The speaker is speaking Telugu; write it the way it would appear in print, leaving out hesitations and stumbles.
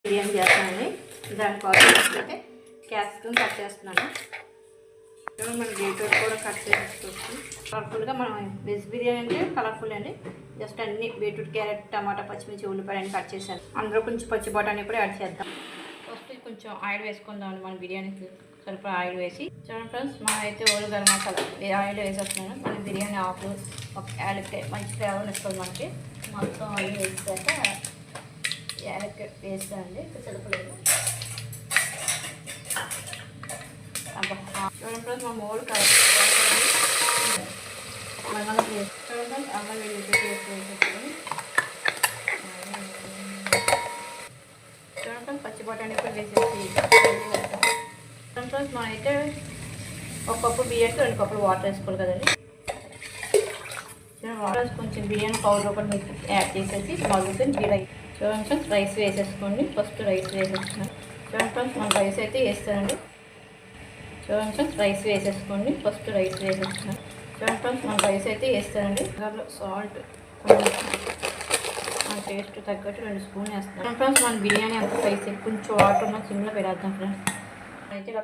బిర్యానీ చేస్తానండి. దానికోసం అయితే క్యాప్సికమ్ కట్ చేస్తున్నాను. మనం బీట్రూట్ కూడా కట్ చేసుకోవచ్చు. కలర్ఫుల్గా మనం వెజ్ బిర్యానీ అంటే కలర్ఫుల్ అండి. జస్ట్ అన్ని బీట్రూట్, క్యారెట్, టమాటా, పచ్చిమిర్చి, ఉల్లిపాయ అన్ని కట్ చేశాను. అందులో కొంచెం పచ్చి బఠానీ కూడా యాడ్ చేద్దాం. ఫస్ట్ కొంచెం ఆయిల్ వేసుకుందామండి. మన బిర్యానీకి సరిపడా ఆయిల్ వేసి చూడండి ఫ్రెండ్స్, మనం అయితే ఓలు గరం మసాలా ఆయిల్ వేసేస్తున్నాను. మన బిర్యానీ ఆకులు ఒక యాలక్కాయ మంచి ఫ్లేవర్ ఇస్తుంది మనకి. మొత్తం ఆయిల్ వేసాక యాలక్కాయ వేస్తానండి. సరిపడలేదు చూడండి ఫ్రెండ్స్, మా మూడు మళ్ళీ చూడండి అమ్మ వేసేసుకొని చూడండి పచ్చి బఠానీ కూడా వేసేసి ఫ్రెండ్స్, మనం అయితే ఒక కప్పు బియ్యానికి 2 కప్పులు వాటర్ వేసుకోవాలి కదండి. వాటర్ కొంచెం బిర్యానీ పౌడర్ ఒకటి యాడ్ చేసేసి మగ్గుతుంది బిర్యానీ. చూడండి ఫ్రెండ్స్, రైస్ వేసేసుకోండి. ఫస్ట్ రైస్ వేసేస్తున్నాను. చూడండి ఫ్రెండ్స్, మనం రైస్ అయితే వేస్తానండి. చూడండి ఫ్రెండ్స్, రైస్ వేసేసుకోండి. ఫస్ట్ రైస్ వేసేస్తున్నాను. చూడండి ఫ్రెండ్స్, మనం రైస్ అయితే వేస్తానండి. దాంట్లో సాల్ట్ మన టేస్ట్ తగ్గట్టు 2 స్పూన్లు వేస్తాను. ఫ్రెండ్స్, మన బిర్యానీ అంత రైస్ కొంచెం వాటర్ ఉన్న సిమ్లో పెడేద్దాం ఫ్రెండ్స్. అయితే ఇలా